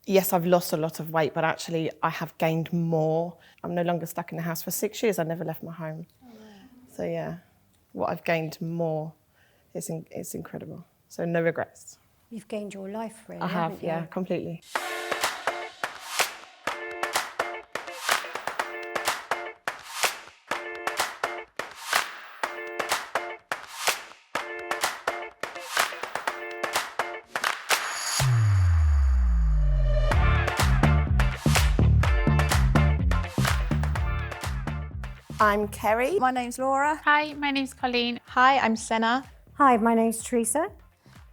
Yes, I've lost a lot of weight, but actually I have gained more. I'm no longer stuck in the house for 6 years. I never left my home. Oh, wow. So yeah, what I've gained more is incredible. So no regrets. You've gained your life, really. I have, yeah, completely. I'm Kerry. My name's Laura. Hi, my name's Colleen. Hi, I'm Senna. Hi, my name's Teresa.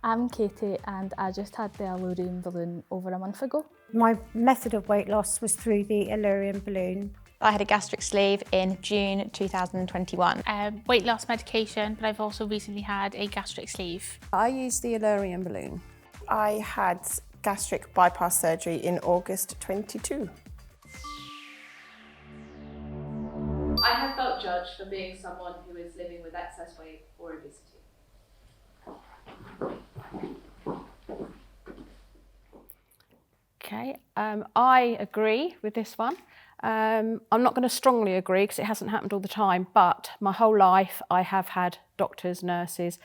I'm Katie and I just had the Allurion balloon over a month ago. My method of weight loss was through the Allurion balloon. I had a gastric sleeve in June 2021. Weight loss medication, but I've also recently had a gastric sleeve. I used the Allurion balloon. I had gastric bypass surgery in August 22. I have felt judged for being someone who is living with excess weight or obesity. Okay, I agree with this one. I'm not going to strongly agree because it hasn't happened all the time, but my whole life I have had doctors, nurses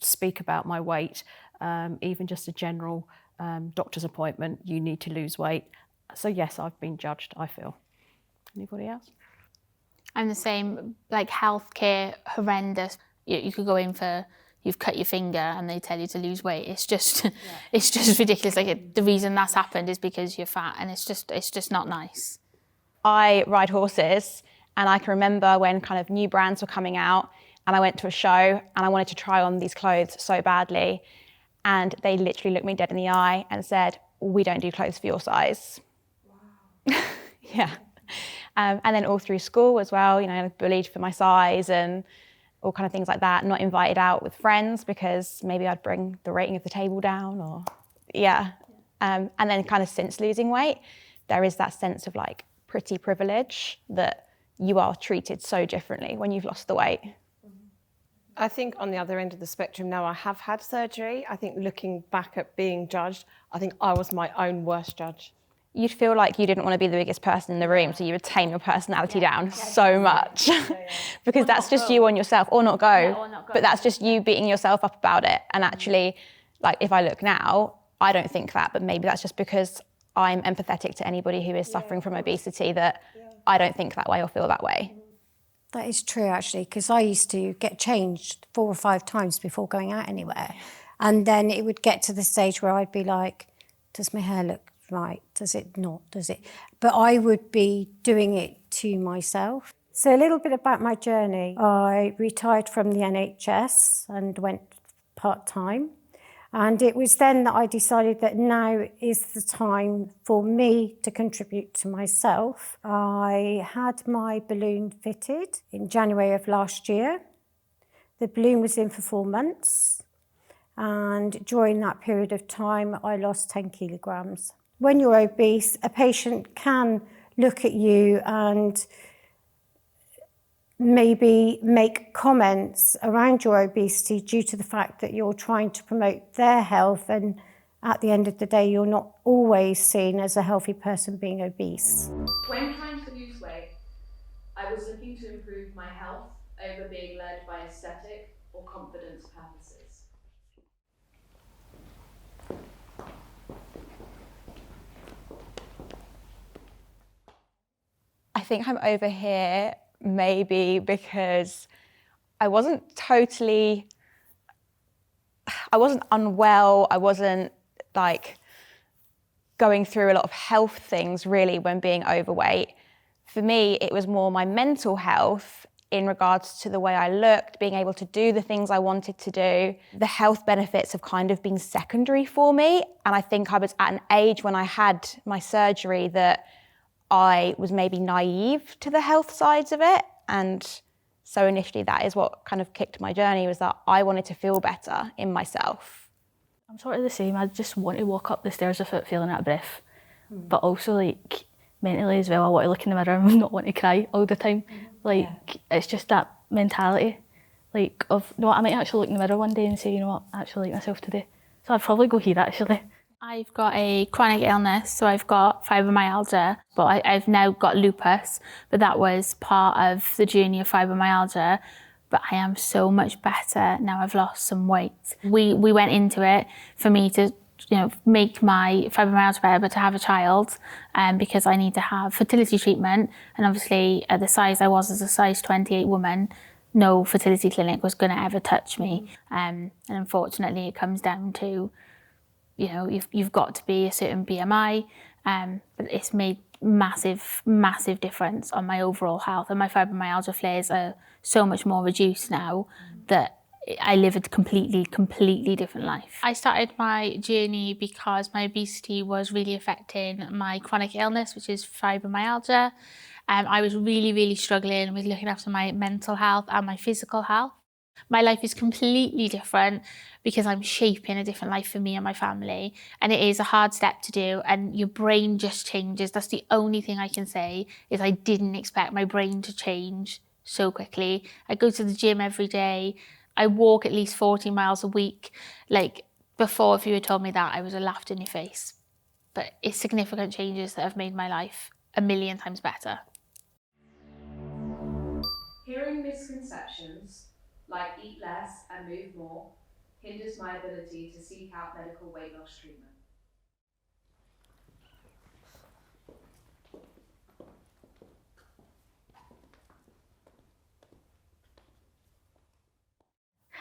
speak about my weight, even just a general doctor's appointment, you need to lose weight. So yes, I've been judged, I feel. Anybody else? I'm the same, like healthcare, horrendous. You could go in for, you've cut your finger and they tell you to lose weight. It's just, it's just ridiculous. Like the reason that's happened is because you're fat and it's just not nice. I ride horses and I can remember when kind of new brands were coming out and I went to a show and I wanted to try on these clothes so badly. And they literally looked me dead in the eye and said, "We don't do clothes for your size." Wow. Yeah. And then all through school as well, you know, bullied for my size and all kind of things like that, not invited out with friends because maybe I'd bring the rating of the table down or, yeah. And then kind of since losing weight, there is that sense of like pretty privilege that you are treated so differently when you've lost the weight. I think on the other end of the spectrum now, I have had surgery. I think looking back at being judged, I think I was my own worst judge. You'd feel like you didn't want to be the biggest person in the room, so you would tame your personality down so much because that's just you on yourself, or not go, but that's just you beating yourself up about it. And actually, like if I look now, I don't think that, but maybe that's just because I'm empathetic to anybody who is suffering from obesity that I don't think that way or feel that way. That is true, actually, because I used to get changed 4 or 5 times before going out anywhere. And then it would get to the stage where I'd be like, does my hair look right? Does it not? Does it? But I would be doing it to myself. So a little bit about my journey. I retired from the NHS and went part-time. And it was then that I decided that now is the time for me to contribute to myself. I had my balloon fitted in January of last year. The balloon was in for 4 months. And during that period of time, I lost 10 kilograms. When you're obese, a patient can look at you and maybe make comments around your obesity due to the fact that you're trying to promote their health, and at the end of the day, you're not always seen as a healthy person being obese. When trying to lose weight, I was looking to improve my health over being led by aesthetic or confidence purposes. I think I'm over here maybe because I wasn't unwell, I wasn't like going through a lot of health things really when being overweight. For me, it was more my mental health in regards to the way I looked, being able to do the things I wanted to do. The health benefits have kind of been secondary for me. And I think I was at an age when I had my surgery that I was maybe naive to the health sides of it. And so initially that is what kind of kicked my journey, was that I wanted to feel better in myself. I'm sort of the same. I just want to walk up the stairs without feeling out of breath. But also like mentally as well, I want to look in the mirror and not want to cry all the time. It's just that mentality, like of, no, I might actually look in the mirror one day and say, you know what, I actually like myself today. So I'd probably go here actually. I've got a chronic illness, so I've got fibromyalgia, but I've now got lupus, but that was part of the journey of fibromyalgia. But I am so much better now I've lost some weight. We went into it for me to make my fibromyalgia better, but to have a child, because I need to have fertility treatment. And obviously at the size I was as a size 28 woman, no fertility clinic was going to ever touch me. And unfortunately it comes down to, you've got to be a certain BMI, but it's made massive difference on my overall health. And my fibromyalgia flares are so much more reduced now that I live a completely different life. I started my journey because my obesity was really affecting my chronic illness, which is fibromyalgia. I was really struggling with looking after my mental health and my physical health. My life is completely different because I'm shaping a different life for me and my family. And it is a hard step to do, and your brain just changes. That's the only thing I can say, is I didn't expect my brain to change so quickly. I go to the gym every day. I walk at least 40 miles a week. Like, before, if you had told me that, I would have laughed in your face. But it's significant changes that have made my life a million times better. Hearing misconceptions, like eat less and move more, hinders my ability to seek out medical weight loss treatment.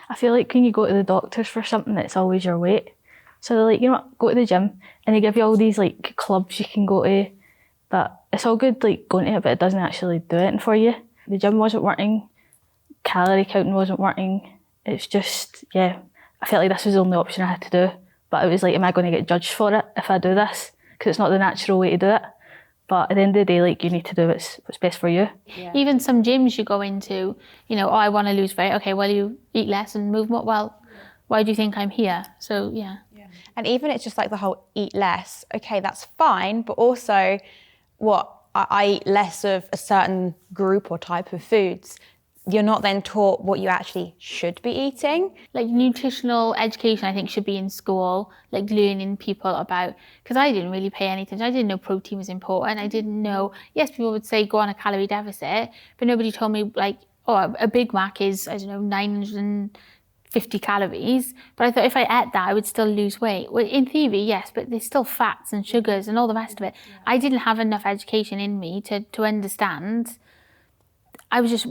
I feel like when you go to the doctors for something, it's always your weight. So they're like, go to the gym, and they give you all these like clubs you can go to, but it's all good like going to it, but it doesn't actually do anything for you. The gym wasn't working, calorie counting wasn't working. It's just, I felt like this was the only option I had to do. But it was like, am I going to get judged for it if I do this? Because it's not the natural way to do it. But at the end of the day, like, you need to do what's best for you. Yeah. Even some gyms you go into, I want to lose weight. Okay, well, you eat less and move more. Well, why do you think I'm here? So, yeah. And even it's just like the whole eat less. Okay, that's fine. But also, I eat less of a certain group or type of foods. You're not then taught what you actually should be eating. Like, nutritional education, I think, should be in school, like learning people about, because I didn't really pay any attention. I didn't know protein was important. I didn't know, yes, people would say go on a calorie deficit, but nobody told me like, a Big Mac is, 950 calories. But I thought if I ate that, I would still lose weight. Well, in theory, yes, but there's still fats and sugars and all the rest of it. Yeah. I didn't have enough education in me to understand. I was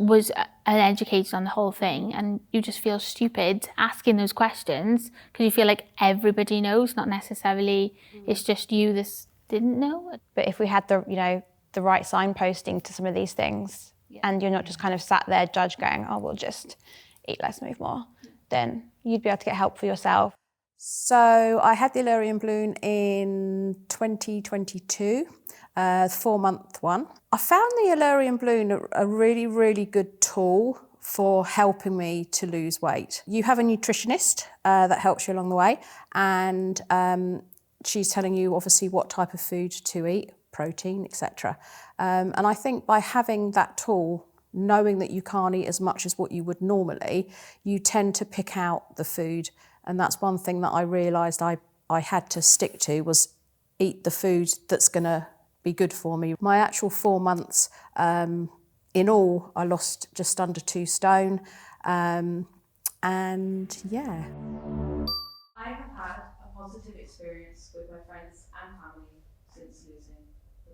uneducated on the whole thing, and you just feel stupid asking those questions because you feel like everybody knows, not necessarily it's just you that didn't know. But if we had the right signposting to some of these things, and you're not just kind of sat there judge going, oh, we'll just eat less, move more, then you'd be able to get help for yourself. So I had the Allurion balloon in 2022, 4-month one. I found the Allurion balloon a really good tool for helping me to lose weight. You have a nutritionist that helps you along the way, and she's telling you obviously what type of food to eat, protein, etc. And I think by having that tool, knowing that you can't eat as much as what you would normally, you tend to pick out the food. And that's one thing that I realised I had to stick to, was eat the food that's going to be good for me. My actual 4 months, in all, I lost just under 2 stone. And yeah. I have had a positive experience with my friends and family since losing the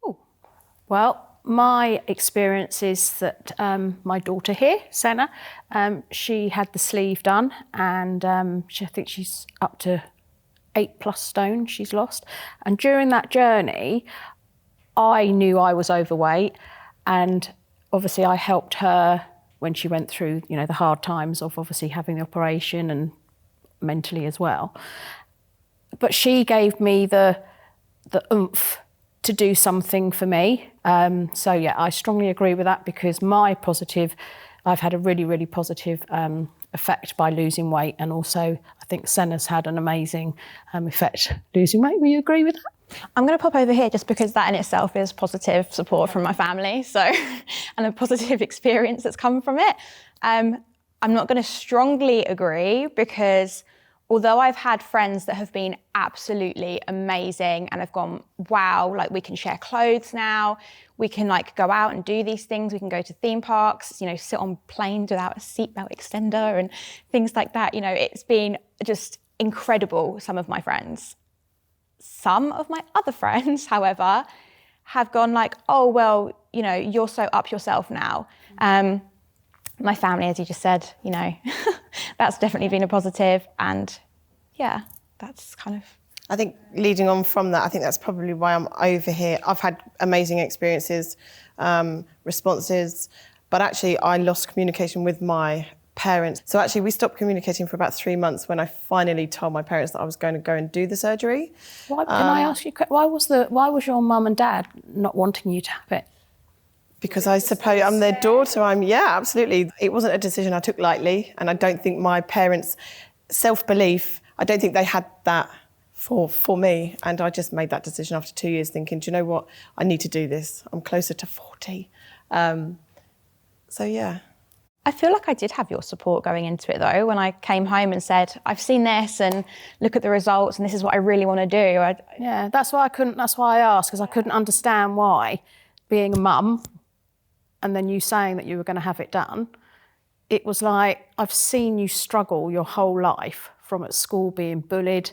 weight. Well, my experience is that my daughter here, Senna, she had the sleeve done, and I think she's up to 8+ stone she's lost. And during that journey, I knew I was overweight, and obviously I helped her when she went through, the hard times of obviously having the operation and mentally as well. But she gave me the oomph to do something for me. So yeah, I strongly agree with that, because I've had a really positive effect by losing weight, and also I think Senna's had an amazing effect losing weight. Will you agree with that? I'm going to pop over here just because that in itself is positive support from my family, so and a positive experience that's come from it. I'm not going to strongly agree, because although I've had friends that have been absolutely amazing and have gone, wow, like we can share clothes now, we can like go out and do these things, we can go to theme parks, you know, sit on planes without a seatbelt extender and things like that. You know, it's been just incredible, some of my friends. Some of my other friends, however, have gone like, oh, well, you know, you're so up yourself now. My family, as you just said, you know, that's definitely been a positive. And yeah, that's kind of... I think leading on from that, I think that's probably why I'm over here. I've had amazing experiences, responses, but actually I lost communication with my parents. So actually we stopped communicating for about 3 months when I finally told my parents that I was going to go and do the surgery. Why, can I ask you, why was your mum and dad not wanting you to have it? Because I suppose I'm their daughter. Absolutely. It wasn't a decision I took lightly, and I don't think my parents' self-belief, I don't think they had that for me. And I just made that decision after 2 years thinking, do you know what? I need to do this. I'm closer to 40. So yeah. I feel like I did have your support going into it though, when I came home and said, I've seen this and look at the results and this is what I really want to do. Yeah, that's why I asked, because I couldn't understand why, being a mum, and then you saying that you were going to have it done, it was like, I've seen you struggle your whole life, from at school being bullied.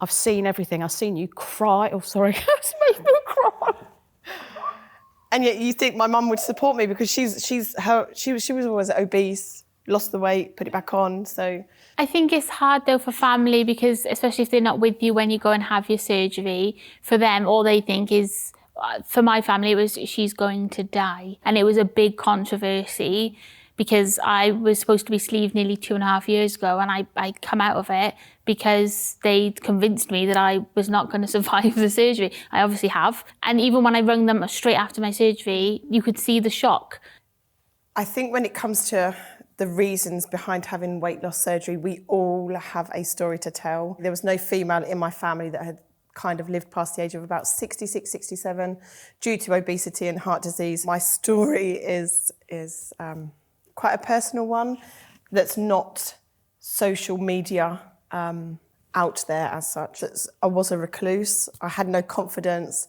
I've seen everything. I've seen you cry. Oh, sorry, it's made me cry. And yet you think my mum would support me, because she was always obese, lost the weight, put it back on, so. I think it's hard though for family, because especially if they're not with you when you go and have your surgery, for them all they think is, for my family, it was she's going to die. And it was a big controversy, because I was supposed to be sleeved nearly 2.5 years ago, and I come out of it because they convinced me that I was not going to survive the surgery. I obviously have. And even when I rang them straight after my surgery, you could see the shock. I think when it comes to the reasons behind having weight loss surgery, we all have a story to tell. There was no female in my family that had kind of lived past the age of about 66, 67 due to obesity and heart disease. My story is quite a personal one that's not social media out there as such. I was a recluse. I had no confidence.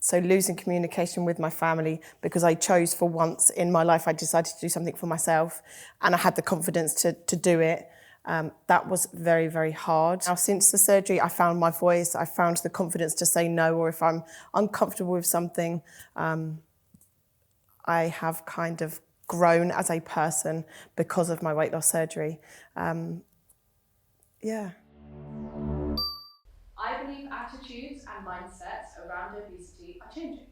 So losing communication with my family, because I chose for once in my life, I decided to do something for myself, and I had the confidence to do it. That was very, very hard. Now, since the surgery, I found my voice. I found the confidence to say no, or if I'm uncomfortable with something, I have kind of grown as a person because of my weight loss surgery. Yeah. I believe attitudes and mindsets around obesity are changing.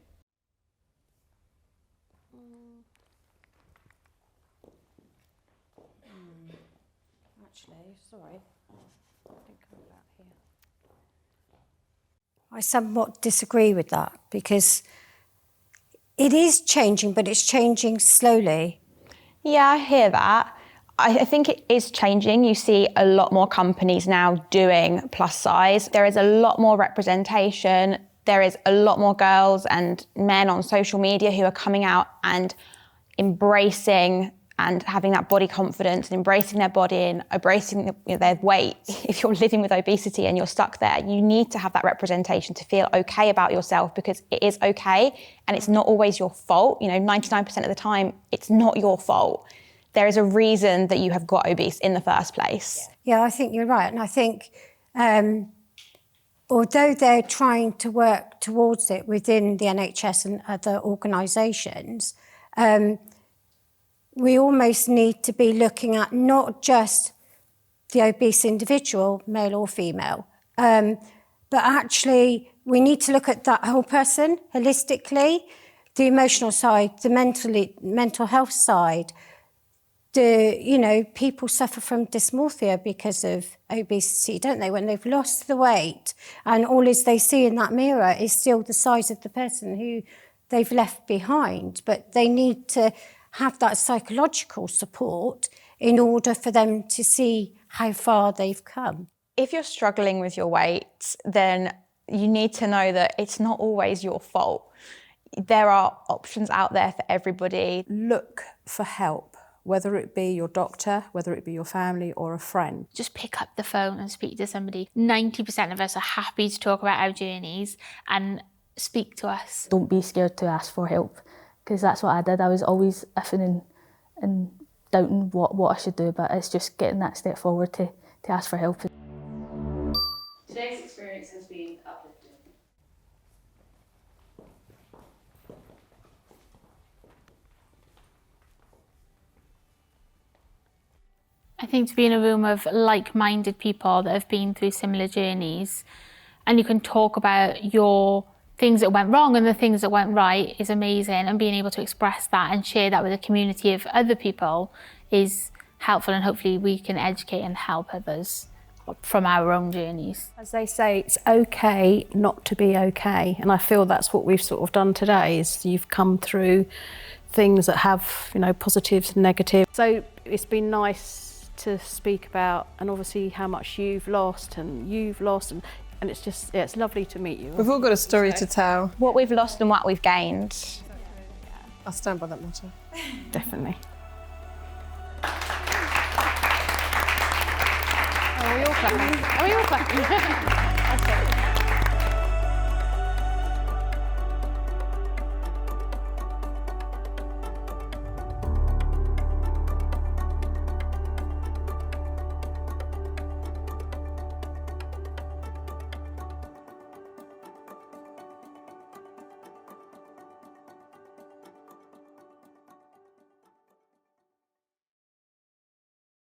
Actually, sorry. I think I'm about here. I somewhat disagree with that, because it is changing, but it's changing slowly. Yeah, I hear that. I think it is changing. You see a lot more companies now doing plus size. There is a lot more representation. There is a lot more girls and men on social media who are coming out and embracing and having that body confidence and embracing their body and embracing their weight. If you're living with obesity and you're stuck there, you need to have that representation to feel okay about yourself, because it is okay and it's not always your fault. 99% of the time, it's not your fault. There is a reason that you have got obese in the first place. Yeah, I think you're right. And I think although they're trying to work towards it within the NHS and other organisations, we almost need to be looking at not just the obese individual, male or female, but actually we need to look at that whole person holistically, the emotional side, the mental health side. People suffer from dysmorphia because of obesity, don't they? When they've lost the weight and all they see in that mirror is still the size of the person who they've left behind. But they need to have that psychological support in order for them to see how far they've come. If you're struggling with your weight, then you need to know that it's not always your fault. There are options out there for everybody. Look for help whether it be your doctor, whether it be your family or a friend. Just pick up the phone and speak to somebody. 90% of us are happy to talk about our journeys and speak to us. Don't be scared to ask for help, because that's what I did. I was always iffing and doubting what I should do, but it's just getting that step forward to ask for help. Today's experience has been uplifting. I think to be in a room of like-minded people that have been through similar journeys, and you can talk about your things that went wrong and the things that went right, is amazing, and being able to express that and share that with a community of other people is helpful, and hopefully we can educate and help others from our own journeys. As they say, it's okay not to be okay, and I feel that's what we've sort of done today, is you've come through things that have, you know, positives and negatives. So it's been nice to speak about, and obviously how much you've lost, and it's just, yeah, it's lovely to meet you. We've all got a story to tell. What we've lost and what we've gained. I'll stand by that motto. Definitely. Are we all clapping? Are we all clapping?